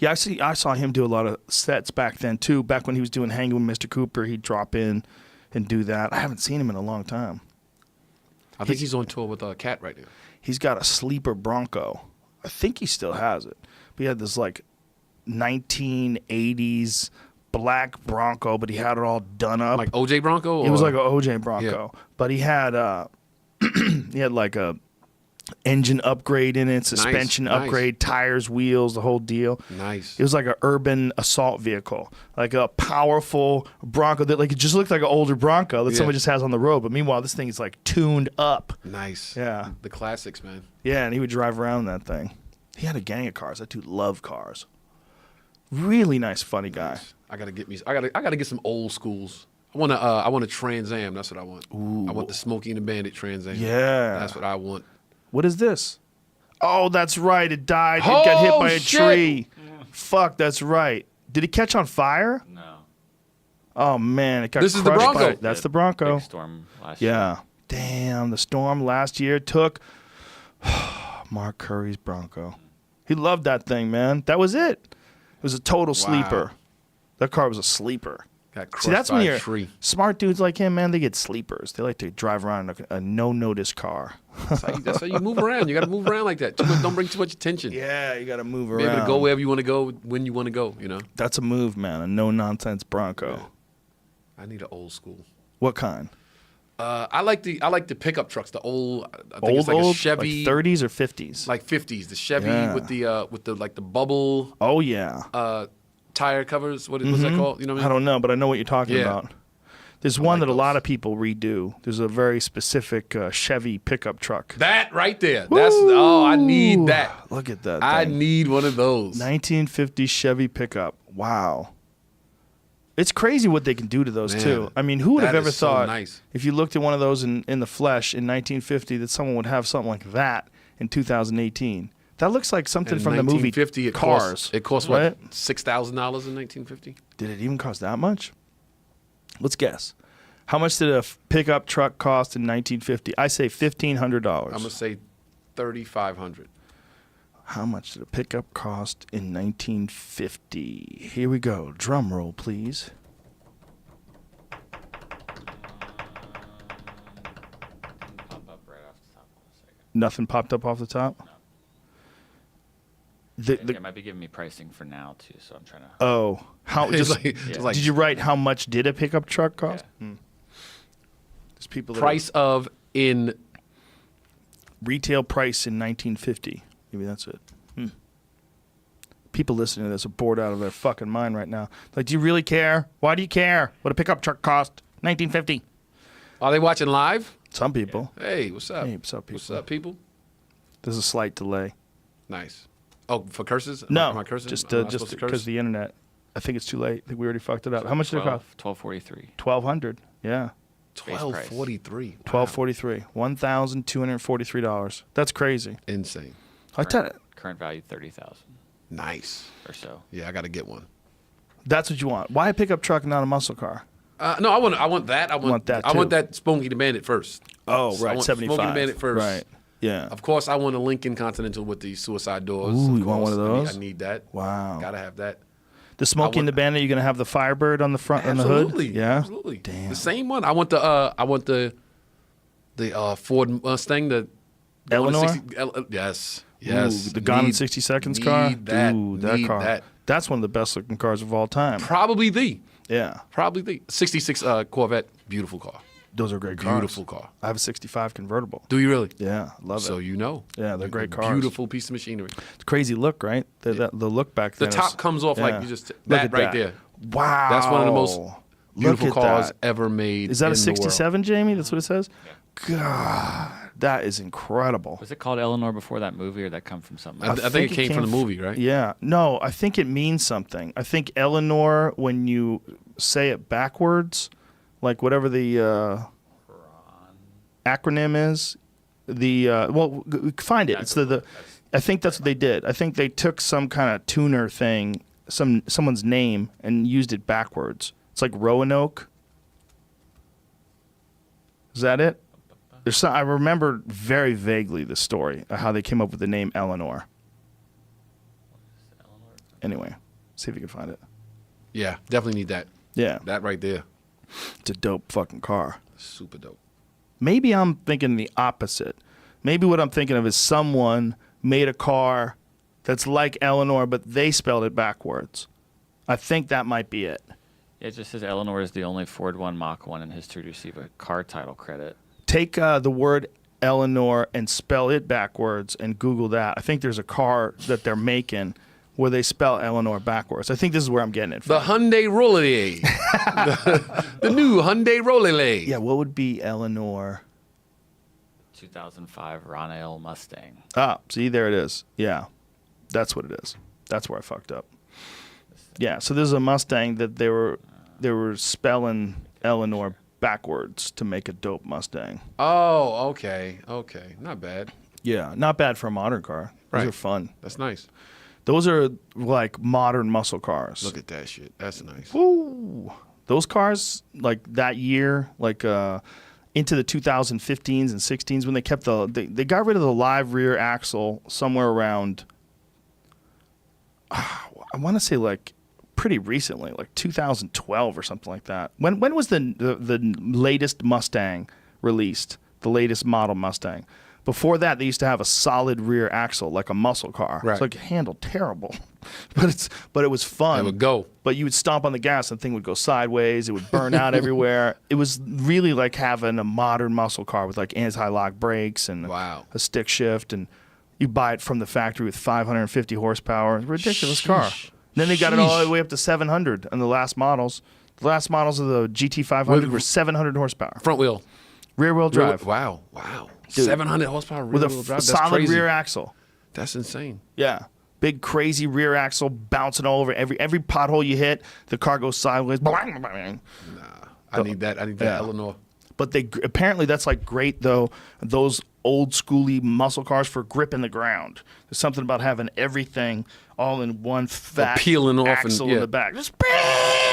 Yeah, I saw him do a lot of sets back then too. Back when he was doing Hanging with Mr. Cooper, he'd drop in and do that. I haven't seen him in a long time. I think he's on tour with Cat right now. He's got a sleeper Bronco. I think he still has it. But he had this like 1980s black Bronco, but he had it all done up. Like OJ Bronco? It was like an OJ Bronco. Yeah. But he had like a engine upgrade in it, suspension upgrade, tires, wheels, the whole deal. Nice. It was like an urban assault vehicle, like a powerful Bronco that like it just looked like an older Bronco that someone just has on the road. But meanwhile, this thing is like tuned up. Nice. Yeah. The classics, man. Yeah, and he would drive around that thing. He had a gang of cars. That dude loved cars. Really nice, funny guy. Nice. I gotta get some old schools. I want a Trans Am. That's what I want. Ooh. I want the Smokey and the Bandit Trans Am. Yeah. That's what I want. What is this? Oh, that's right. It died. It got hit by a tree. Yeah. Fuck, that's right. Did it catch on fire? No. Oh, man. It got This is the Bronco. That's the Bronco. Big storm last year. Yeah. Damn, the storm last year took Mark Curry's Bronco. He loved that thing, man. That was it. It was a total sleeper. That car was a sleeper. Got crushed. See, that's by when a you're tree. smart dudes like him, man. They get sleepers. They like to drive around in a no-notice car. That's how you move around. You got to move around like that. Don't bring too much attention. Yeah, you got to move Be around. able to go wherever you want to go, when you want to go, you know? That's a move, man. A no-nonsense Bronco. Yeah. I need an old school. What kind? I like the pickup trucks, the old. I think it's like a Chevy, like 30s or 50s, like 50s. The Chevy with the like the bubble. Oh yeah. Tire covers. What's that called? You know what I mean? I don't know, but I know what you're talking about. There's one that those. a lot of people redo. There's a very specific Chevy pickup truck. That right there. That's I need that. Look at that. I thing. need one of those. 1950 Chevy pickup. Wow. It's crazy what they can do to those too. I mean, who would have ever thought if you looked at one of those in the flesh in 1950 that someone would have something like that in 2018? That looks like something from the movie Cars. It cost right? what, $6,000 in 1950? Did it even cost that much? Let's guess. How much did a pickup truck cost in 1950? I say $1,500. I'm gonna say $3,500. How much did a pickup cost in 1950? Here we go. Drum roll, please. Pop up right off the top of a second. Nothing popped up off the top? No. It might be giving me pricing for now too, so I'm trying to. Oh, how? Did you write how much did a pickup truck cost? Yeah. There's people. Price of in retail price in 1950. Maybe that's it. People listening to this are bored out of their fucking mind right now. Like, do you really care? Why do you care what a pickup truck cost? 1950. Are they watching live? Some people. Yeah. Hey, what's up? Hey, what's up, people? What's up, people? There's a slight delay. Nice. Oh, for curses? No, Am I cursing? just because because the internet. I think it's too late. I think we already fucked it up. How much did it cost? $1,243. 1,200. Yeah. $1,243. $1,243. $1,243. That's crazy. Insane. I tell you, Current value $30,000 Nice. or so. Yeah, I got to get one. that's what you want. Why a pickup truck and not a muscle car? No, I want that. I want that I want too. that Smokey the Bandit first. Oh, So I right, want 75. Smokey the Bandit first. Right. Yeah. Of course, I want a Lincoln Continental with the suicide doors. Ooh, of you want one of course. those? I need that. Wow. Gotta have that. The Smokey and the Bandit, you're gonna have the Firebird on the front and the Absolutely. hood. Yeah. Absolutely. Damn. The same one. I want the Ford Mustang, the Eleanor? 60 yes. Yes. Ooh, the Gone in 60 Seconds car. Need that. Ooh, that Need car. that. That's one of the best looking cars of all time. Probably the Yeah. 66 Corvette. Beautiful car. Those are great cars. Beautiful car. I have a 65 convertible. Do you really? Yeah, love it. So you know. Yeah, they're great cars. Beautiful piece of machinery. It's a crazy look, right? The look back The then. top comes off like you just Look that at right there. Wow. That's one of the most beautiful Look at cars that. ever made. Is that in a 67, Jamie? That's what it says? Yeah. God, that is incredible. Was it called Eleanor before that movie, or that come from something? I think it came from the movie, right? Yeah. No, I think it means something. I think Eleanor, when you say it backwards, like whatever the acronym is, find it. It's the. I think that's what they did. I think they took some kind of tuner thing, someone's name, and used it backwards. It's like Roanoke. Is that it? I remember very vaguely the story of how they came up with the name Eleanor. Anyway, see if you can find it. Yeah, definitely need that. Yeah. That right there. It's a dope fucking car. Super dope. Maybe I'm thinking the opposite. Maybe what I'm thinking of is someone made a car that's like Eleanor, but they spelled it backwards. I think that might be it. It just says Eleanor is the only Ford 1 Mach 1 in history to receive a car title credit. Take the word Eleanor and spell it backwards and Google that. I think there's a car that they're making where they spell Eleanor backwards. I think this is where I'm getting it from. The Hyundai Rollaway. the new Hyundai Rollaway. Yeah, what would be Eleanor? 2005 Ronale Mustang. Ah, see, there it is. Yeah, that's what it is. That's where I fucked up. Yeah, so there's a Mustang that they were spelling Eleanor backwards to make a dope Mustang. Oh, okay. Not bad. Yeah, not bad for a modern car. Those Right. are fun. That's nice. Those are like modern muscle cars. Look at that shit. That's nice. Woo! Those cars, like that year, like into the 2015s and 16s, when they kept they got rid of the live rear axle somewhere around, I want to say like pretty recently, like 2012 or something like that. When was the latest Mustang released? The latest model Mustang. Before that, they used to have a solid rear axle, like a muscle car. Right. It's like handled terrible, but it was fun. It would go. But you would stomp on the gas and the thing would go sideways. It would burn out everywhere. It was really like having a modern muscle car with like anti-lock brakes and Wow. a stick shift. And you buy it from the factory with 550 horsepower. Ridiculous car. Then they got it all the way up to 700 on the last models. The last models of the GT500 were 700 horsepower. Front wheel. Rear wheel drive. Wow. Dude, 700 horsepower rear with a wheel drive. That's solid crazy. rear axle. That's insane. Yeah. Big crazy rear axle bouncing all over every pothole you hit. The car goes sideways. I need that. Yeah. Eleanor. But apparently that's like great though. Those old schooly muscle cars for gripping the ground. There's something about having everything all in one fat peeling off axle and in the back. Just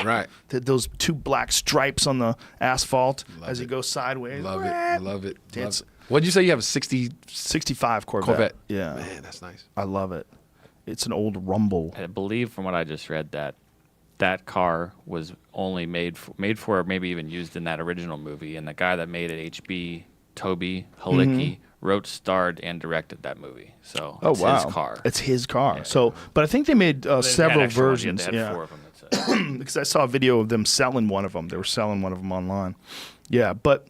Right. those two black stripes on the asphalt Love as you it. go sideways. Love it. It's- What'd you say? You have a 60 65 Corvette. Corvette? Yeah. Man, that's nice. I love it. It's an old Rumble. I believe from what I just read that car was only made for, or maybe even used in that original movie, and the guy that made it, HB Toby Halicki, wrote, starred, and directed that movie. So it's his car. It's his car. Yeah. So, but I think they made They had several extra ones. versions. They had 4 of them. That's it. Because I saw a video of them selling one of them. They were selling one of them online. Yeah, but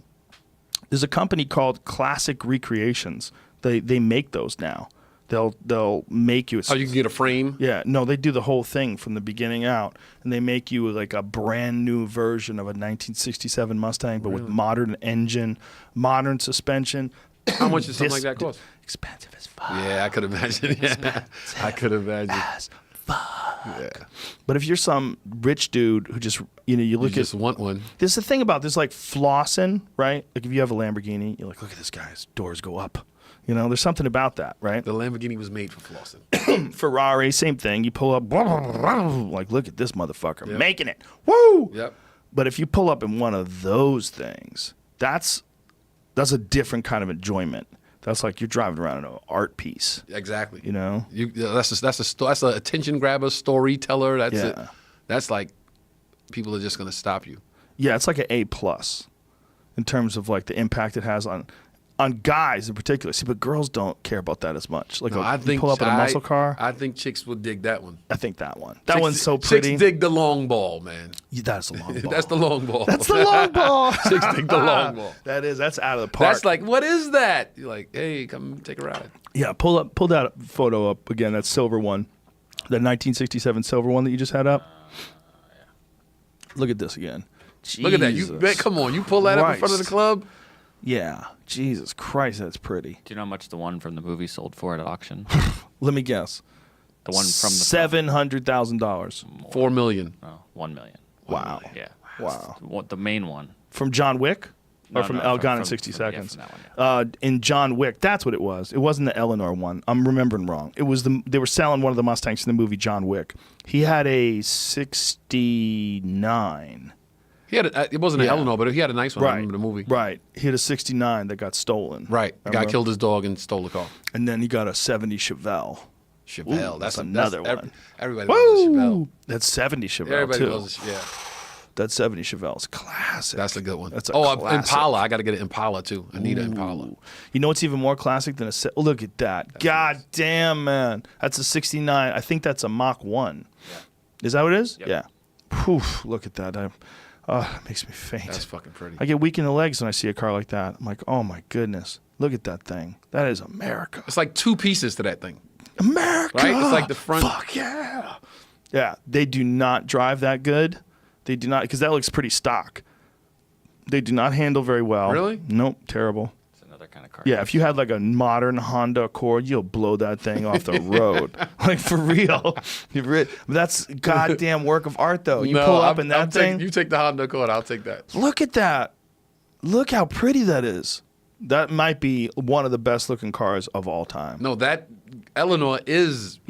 there's a company called Classic Recreations. They make those now. They'll make you. Oh, you can get a frame? Yeah, no, they do the whole thing from the beginning out, and they make you like a brand new version of a 1967 Mustang, but with modern engine, modern suspension. How much does something like that cost? Expensive as fuck. Yeah, I could imagine. Yeah. I could imagine. As fuck. Yeah. But if you're some rich dude who just, you look You just want one. There's the thing about this, like flossing, right? Like if you have a Lamborghini, you're like, look at this guy's doors go up. There's something about that, right? The Lamborghini was made for flossing. Ferrari, same thing. You pull up, like, look at this motherfucker Yep. making it. Woo! Yep. But if you pull up in one of those things, that's a different kind of enjoyment. That's like you're driving around in an art piece. Exactly. That's an attention grabber, storyteller. That's it. Yeah. That's like people are just gonna stop you. Yeah, it's like an A+ in terms of like the impact it has on guys in particular. See, but girls don't care about that as much. Like No, I you think pull up in a muscle car. I think chicks will dig that one. I think that one. That one's so pretty. Chicks dig the long ball, man. Yeah, that's the long ball. That's the long ball. That's the long ball. Chicks dig the long ball. That's out of the park. That's like, what is that? You're like, hey, come take a ride. Yeah, pull that photo up again. That silver one, that 1967 silver one that you just had up. Look at this again. Look at that. Jesus Come on, you pull that up in front of the Christ. club. Yeah, Jesus Christ, that's pretty. Do you know how much the one from the movie sold for at auction? Let me guess. The one from the $700,000. 4 million. Oh, 1 million. Wow. Yeah. Wow. The main one. From John Wick? Or No, from no, Gone in from- 60 from- yeah, Seconds? from that one, In John Wick, that's what it was. It wasn't the Eleanor one. I'm remembering wrong. It was they were selling one of the Mustangs in the movie John Wick. He had a 69. He had it wasn't an Yeah. Eleanor, but he had a nice one. I remember the movie. Right. He had a 69 that got stolen. Right. The guy Remember? killed his dog and stole the car. And then he got a 70 Chevelle. Chevelle. Ooh, that's another one. Everybody loves a Chevelle. That's 70 Chevelle, Everybody too. loves a yeah. That 70 Chevelle's classic. That's a good one. That's a classic. classic. Impala. I got to get an Impala, too. I need an Impala. You know what's even more classic than a... look at that. God damn, man. That's a 69. I think that's a Mach 1. Yeah. Is that what it is? Yep. Yeah. Poof, look at that. It makes me faint. That's fucking pretty. I get weak in the legs when I see a car like that. I'm like, oh, my goodness. Look at that thing. That is America. It's like 2 pieces to that thing. America. Right? It's like the front. Fuck yeah. Yeah. They do not drive that good. They do not, because that looks pretty stock. They do not handle very well. Really? Nope, terrible. It's another kind of car. Yeah, if you had like a modern Honda Accord, you'll blow that thing off the road. Like, for real. That's goddamn work of art, though. You pull up in that thing. You take the Honda Accord, I'll take that. Look at that. Look how pretty that is. That might be one of the best looking cars of all time. No, that Eleanor is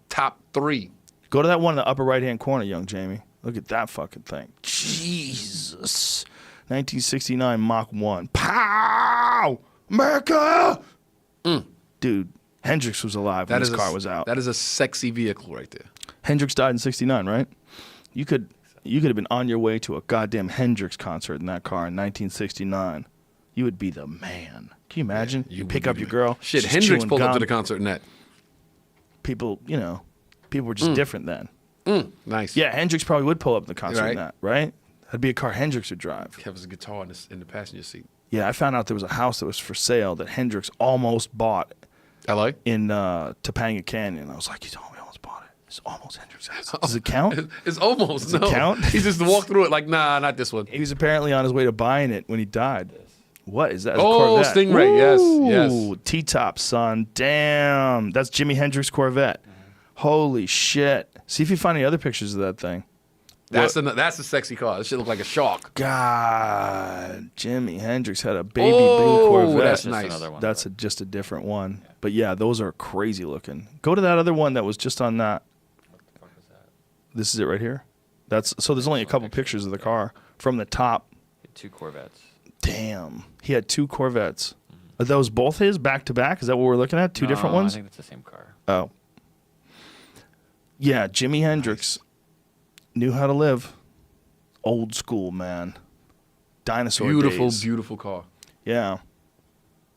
top 3. Go to that one in the upper right-hand corner, young Jamie. Look at that fucking thing. Jesus. 1969 Mach 1. Pow! America! Dude, Hendrix was alive when this car was out. That is a sexy vehicle right there. Hendrix died in 69, right? You could have been on your way to a goddamn Hendrix concert in that car in 1969. You would be the man. Can you imagine? Yeah, you pick up your girl. Shit, Hendrix pulled up to the concert in that. People were just different then. Nice. Yeah, Hendrix probably would pull up in the concert in Right. that, right? That'd be a car Hendrix would drive. Kevin's guitar in the passenger seat. Yeah, I found out there was a house that was for sale that Hendrix almost bought L.A.? in Topanga Canyon. I was like, he told me almost bought it. It's almost Hendrix's house. Does it count? It's almost. Does it count? He just walked through it like, nah, not this one. He was apparently on his way to buying it when he died. What is that? Oh, Corvette. Stingray, yes, Ooh, yes. T-top, son. Damn. That's Jimi Hendrix Corvette. Holy shit. See if you find any other pictures of that thing. That's a sexy car. This shit look like a shark. God, Jimi Hendrix had a baby blue Corvette. That's nice. That's just a different one. Yeah. But yeah, those are crazy looking. Go to that other one that was just on that. What the fuck is that? This is it right here. So there's only a couple pictures of the car from the top. 2 Corvettes. Damn. He had 2 Corvettes. Are those both his back to back? Is that what we're looking at? Two different ones? I think it's the same car. Oh. Yeah, Jimi Hendrix knew how to live. Old school, man. Dinosaur days. Beautiful car. Yeah.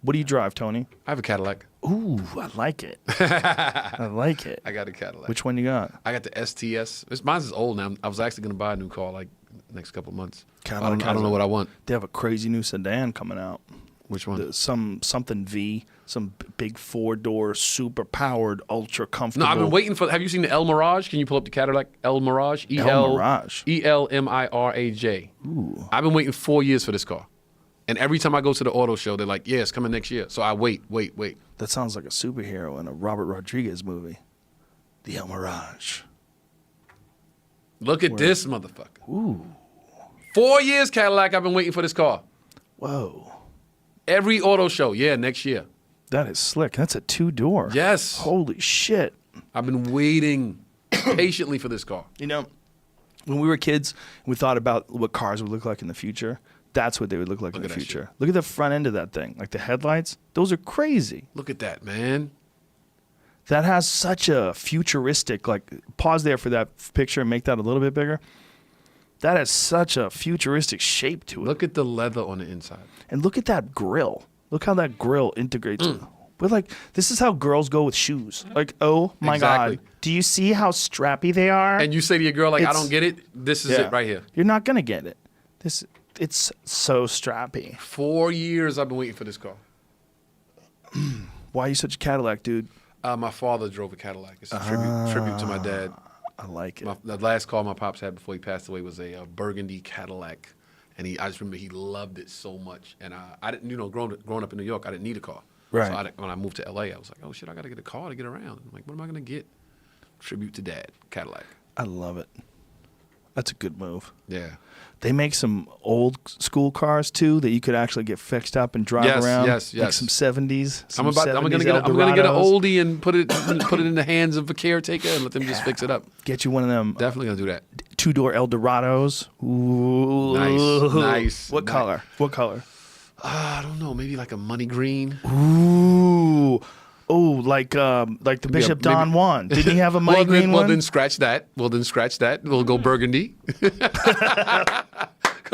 What do you drive, Tony? I have a Cadillac. Ooh, I like it. I like it. I got a Cadillac. Which one you got? I got the STS. Mine's is old now. I was actually going to buy a new car like next couple of months. I don't know what I want. They have a crazy new sedan coming out. Which one? Something V, some big 4-door, super powered, ultra comfortable. No, I've been waiting for. Have you seen the El Mirage? Can you pull up the Cadillac El Mirage? El Mirage. ELMIRAJ. Ooh. I've been waiting 4 years for this car, and every time I go to the auto show, they're like, "Yeah, it's coming next year." So I wait. That sounds like a superhero in a Robert Rodriguez movie. The El Mirage. Look at this motherfucker. Ooh. 4 years, Cadillac. I've been waiting for this car. Whoa. Every auto show, next year. That is slick. That's a 2-door. Yes. Holy shit. I've been waiting patiently for this car. You know, when we were kids, we thought about what cars would look like in the future. That's what they would look like in the future. Look at the front end of that thing. Like the headlights. Those are crazy. Look at that, man. That has such a futuristic, like, pause there for that picture and make that a little bit bigger. That has such a futuristic shape to it. Look at the leather on the inside. And look at that grill. Look how that grill integrates. We're like, this is how girls go with shoes. Like, oh my God. Do you see how strappy they are? And you say to your girl, like, I don't get it. This is it right here. You're not going to get it. It's so strappy. 4 years I've been waiting for this car. Why are you such a Cadillac, dude? My father drove a Cadillac. It's a tribute to my dad. I like it. The last car my pops had before he passed away was a burgundy Cadillac. And I just remember he loved it so much. And I didn't, growing up in New York, I didn't need a car. Right. So when I moved to LA, I was like, oh shit, I got to get a car to get around. I'm like, what am I going to get? Tribute to dad, Cadillac. I love it. That's a good move. Yeah. They make some old school cars too that you could actually get fixed up and drive around. Yes. Like some 70s. I'm gonna get an oldie and put it in the hands of a caretaker and let them just fix it up. Get you one of them. Definitely gonna do that. 2-door Eldorados. Ooh. Nice. What color? I don't know. Maybe like a money green. Ooh. Oh, like the Bishop Don Juan. Didn't he have a mighty green one? Well, then scratch that. We'll go burgundy. Because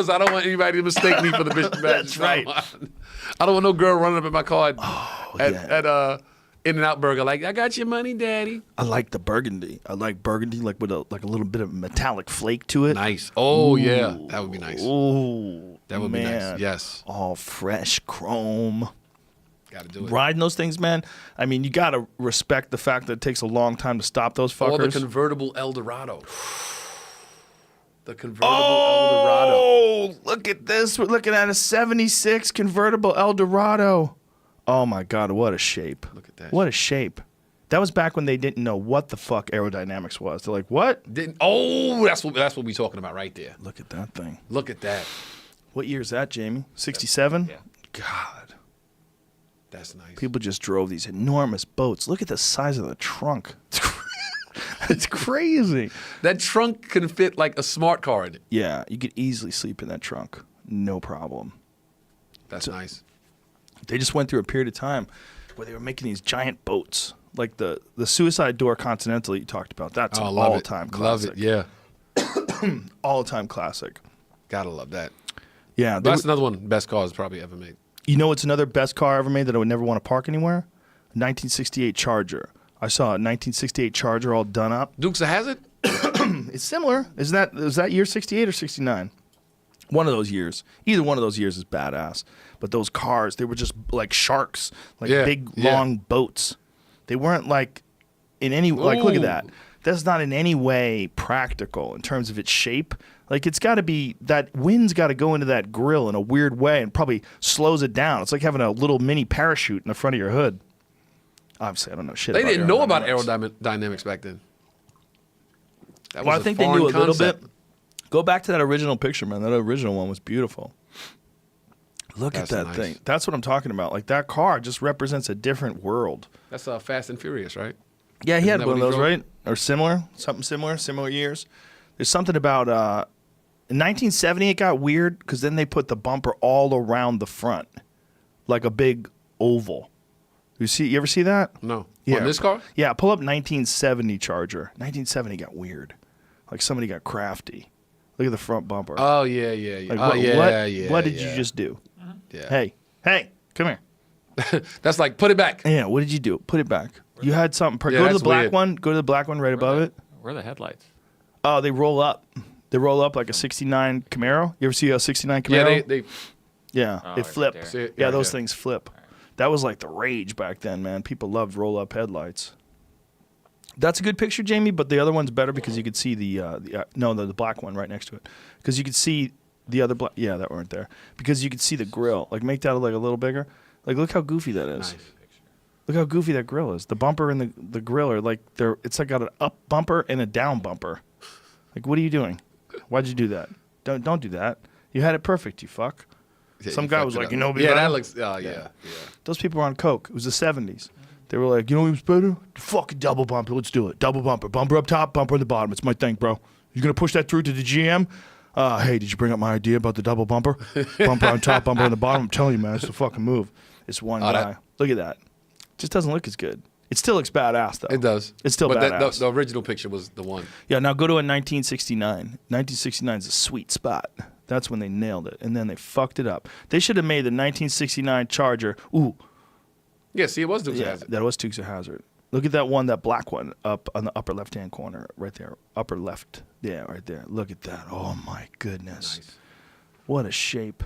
I don't want anybody to mistake me for the Bishop. That's right. I don't want no girl running up in my car at In-N-Out Burger like, I got your money, daddy. I like the burgundy. I like burgundy like with a little bit of metallic flake to it. Nice. Oh, yeah. That would be nice. Oh, that would be nice. Yes. All fresh chrome. Got to do it. Riding those things, man. I mean, you got to respect the fact that it takes a long time to stop those fuckers. Or the convertible Eldorado. The convertible Eldorado. Oh, look at this. We're looking at a 76 convertible Eldorado. Oh, my God. What a shape. Look at that. What a shape. That was back when they didn't know what the fuck aerodynamics was. They're like, what? That's what we're talking about right there. Look at that thing. Look at that. What year is that, Jamie? 67? Yeah. God. That's nice. People just drove these enormous boats. Look at the size of the trunk. It's crazy. That trunk can fit like a smart car in it. Yeah, you could easily sleep in that trunk. No problem. That's nice. They just went through a period of time where they were making these giant boats. Like the Suicide Door Continental you talked about. That's an all-time classic. Love it, yeah. All-time classic. Gotta love that. Yeah. That's another one of the best cars probably ever made. You know what's another best car ever made that I would never want to park anywhere? 1968 Charger. I saw a 1968 Charger all done up. Dukes of Hazzard? It's similar. Is that year 68 or 69? One of those years. Either one of those years is badass. But those cars, they were just like sharks, like big, long boats. They weren't like in any, like, look at that. That's not in any way practical in terms of its shape. Like, it's got to be, that wind's got to go into that grill in a weird way and probably slows it down. It's like having a little mini parachute in the front of your hood. Obviously, I don't know shit They about didn't know about aerodynamics back then. Well, I think they knew a little bit. Go back to that original picture, man. That original one was beautiful. Look at that thing. That's what I'm talking about. Like, that car just represents a different world. That's Fast and Furious, right? Yeah, he had one of those, right? Or similar, something similar years. There's something about in 1970 it got weird because then they put the bumper all around the front, like a big oval. You ever see that? No. Yeah. On this car? Yeah, pull up 1970 Charger. 1970 got weird. Like somebody got crafty. Look at the front bumper. Oh, yeah. Like, what did you just do? Yeah. Hey, come here. That's like, put it back. Yeah, what did you do? Put it back. You had something. Go to the black weird. one. Go to the black one right above it. Where are the headlights? Oh, they roll up. They roll up like a 69 Camaro. You ever see a 69 Camaro? Yeah, they flip. Right yeah, those things flip. That was like the rage back then, man. People loved roll-up headlights. That's a good picture, Jamie, but the other one's better because you could see the black one right next to it. Because you could see the other black. Yeah, that weren't there. Because you could see the grill. Like, make that like a little bigger. Like, look how goofy that is. Nice. Look how goofy that grill is. The bumper and the grill are like it's like got an up bumper and a down bumper. Like, what are you doing? Why'd you do that? Don't do that. You had it perfect, you fuck. Yeah, some guy was like, that looks. Yeah. Those people were on coke. It was the 70s. They were like, you know what was better? Fucking double bumper. Let's do it. Double bumper. Bumper up top, bumper on the bottom. It's my thing, bro. You gonna push that through to the GM? Hey, did you bring up my idea about the double bumper? Bumper on top, bumper on the bottom. I'm telling you, man, it's a fucking move. It's one guy. Look at that. Just doesn't look as good. It still looks badass, though. It does. It's still badass. The original picture was the one. Yeah, now go to a 1969. 1969 is a sweet spot. That's when they nailed it, and then they fucked it up. They should have made the 1969 Charger. Ooh. Yeah, see, it was Dukes of Hazzard. That was Dukes of Hazzard. Look at that one, that black one, up on the upper left-hand corner, right there. Upper left. Yeah, right there. Look at that. Oh, my goodness. Nice. What a shape.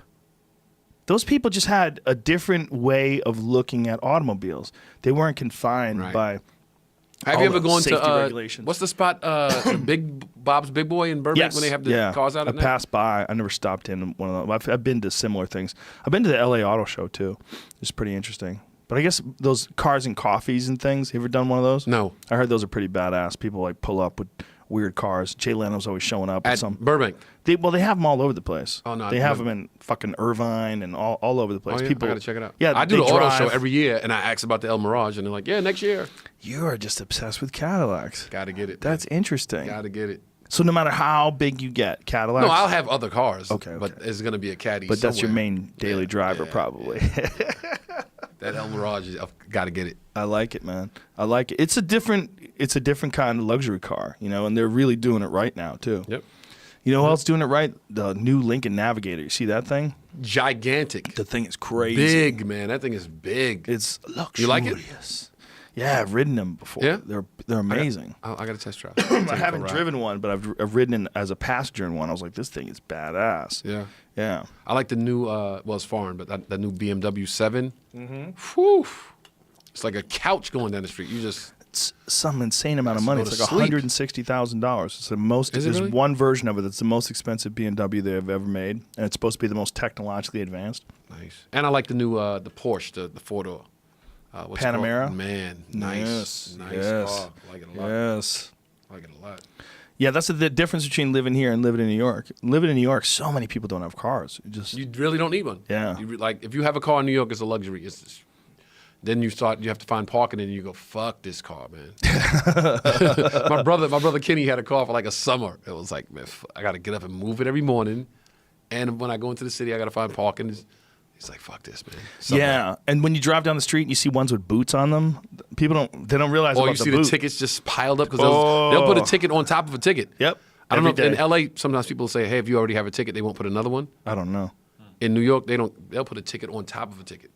Those people just had a different way of looking at automobiles. They weren't confined by Have you ever gone safety to regulations. What's the spot? Big Bob's Big Boy in Burbank when they have the cars out at I night? passed by. I never stopped in one of them. I've been to similar things. I've been to the LA Auto Show too. It's pretty interesting. But I guess those cars and coffees and things. You ever done one of those? No. I heard those are pretty badass. People like pull up with weird cars. Jay Leno's always showing up at some Burbank. They have them all over the place. Oh no, they have them in fucking Irvine and all over the place. Oh, yeah? People, I gotta check it out. Yeah, I do the auto show every year, and I ask about the El Mirage, and they're like, "Yeah, next year." You are just obsessed with Cadillacs. Gotta get it. That's interesting. Gotta get it. So no matter how big you get, Cadillacs. No, I'll have other cars. Okay. But it's gonna be a Caddy. But that's your somewhere. main daily driver, probably. That El Mirage, I've got to get it. I like it, man. I like it. It's a different kind of luxury car, you know, and they're really doing it right now too. Yep. You know who else doing it right? The new Lincoln Navigator. You see that thing? Gigantic. The thing is crazy. Big, man. That thing is big. It's luxurious. You like it? Yeah, I've ridden them before. Yeah? They're amazing. I got a test drive. I haven't driven one, but I've ridden in as a passenger in one. I was like, this thing is badass. Yeah. Yeah. I like the new, well, it's foreign, but that new BMW 7. Mm-hmm. Whew. It's like a couch going down the street. You just... It's some insane amount of money. It's like $160,000. It's the most. Is it There's really? one version of it that's the most expensive BMW they've ever made, and it's supposed to be the most technologically advanced. Nice. And I like the new, the Porsche, the four-door. Panamera? Man, nice. Yes. Nice Yes. car. I like it a lot. Yes. I like it a lot. Yeah, that's the difference between living here and living in New York. Living in New York, so many people don't have cars. You really don't need one. Yeah. Like, if you have a car in New York, it's a luxury. It's just, then you have to find parking, and you go, fuck this car, man. my brother Kenny had a car for like a summer. It was like, man, I got to get up and move it every morning. And when I go into the city, I got to find parking. He's like, fuck this, man. Yeah, and when you drive down the street and you see ones with boots on them, people don't realize about you see the boot. the tickets just piled up because they'll put a ticket on top of a ticket. Yep. I don't know if Every in day. LA, sometimes people say, hey, if you already have a ticket, they won't put another one. I don't know. In New York, they'll put a ticket on top of a ticket.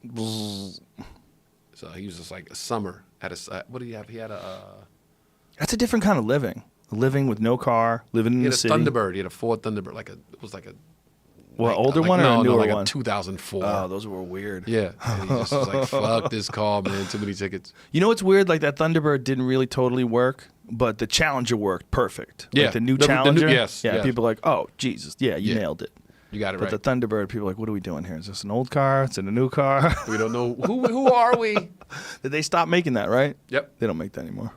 So he was just like a summer. What did he have? He had That's a different kind of living. Living with no car, living in he the had a city. Thunderbird. He had a Ford Thunderbird. It was like a older one or a newer like one? a 2004. Oh, those were weird. Yeah. And he just was like, fuck this car, man. Too many tickets. You know what's weird? Like that Thunderbird didn't really totally work, but the Challenger worked perfect. Yeah. Like the new The new- Challenger. yes, Yeah. yes. People are like, oh, Jesus. Yeah, you nailed it. You got it But right. the Thunderbird, people are like, what are we doing here? Is this an old car? Is it a new car? We don't know. Who are we? Did they stop making that, right? Yep. They don't make that anymore.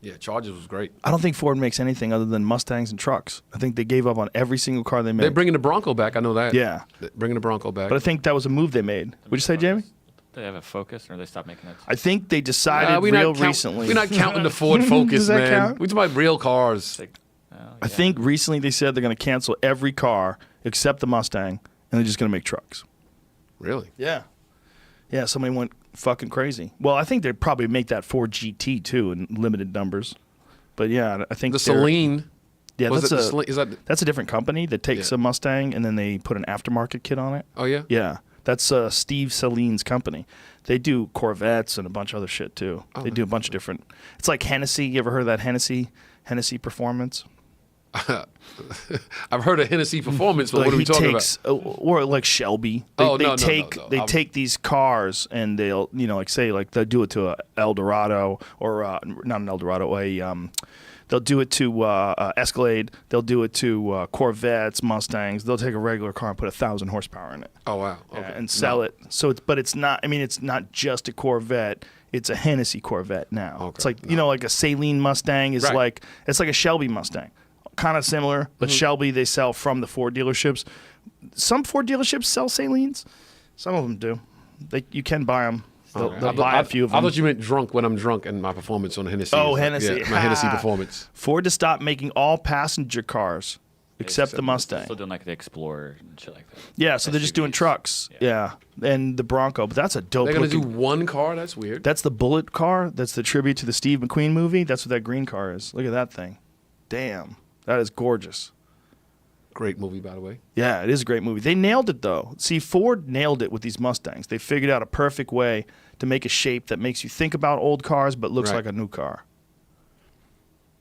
Yeah, Chargers was great. I don't think Ford makes anything other than Mustangs and trucks. I think they gave up on every single car they made. They're bringing the Bronco back. I know that. Yeah. They're bringing the Bronco back. But I think that was a move they made. Would you say, Jamie? They have a Focus, or they stopped making it? I think they decided recently. We're not counting the Ford Focus, Does that man. count? We're talking about real cars. I think recently they said they're going to cancel every car except the Mustang, and they're just going to make trucks. Really? Yeah. Yeah, somebody went fucking crazy. Well, I think they'd probably make that Ford GT, too, in limited numbers. But, yeah, I think The Celine. Yeah, Was that's it the Celine? Is that? that's a different company that takes a Mustang, and then they put an aftermarket kit on it. Oh yeah. Yeah. That's Steve Celine's company. They do Corvettes and a bunch of other shit, too. They do a bunch of different... It's like Hennessy. You ever heard of that Hennessy Performance? I've heard of Hennessy Performance, but Like what are we talking takes, about? Or like Shelby. No. They take these cars and they'll, like say like they'll do it to a Eldorado or not an Eldorado, they'll do it to Escalade. They'll do it to Corvettes, Mustangs. They'll take a regular car and put 1,000 horsepower in it. Oh wow. Okay. And sell it. So it's not. I mean, it's not just a Corvette. It's a Hennessy Corvette now. Okay. It's like like a Saline Mustang is like it's like a Shelby Mustang. Kind of similar, but Shelby they sell from the Ford dealerships. Some Ford dealerships sell Salines. Some of them do. You can buy them. They'll buy a few of them. I thought you meant drunk when I'm drunk and my performance on Hennessy. Oh, is Hennessy. Yeah, my Hennessy performance. Ford to stop making all passenger cars except the Mustang. Still doing like the Explorer and shit like that. Yeah, so they're just doing trucks. Yeah. And the Bronco, but that's a dope. They're gonna do one car. That's weird. That's the Bullet car. That's the tribute to the Steve McQueen movie. That's what that green car is. Look at that thing. Damn. That is gorgeous. Great movie, by the way. Yeah, it is a great movie. They nailed it, though. See, Ford nailed it with these Mustangs. They figured out a perfect way to make a shape that makes you think about old cars but looks like a new car.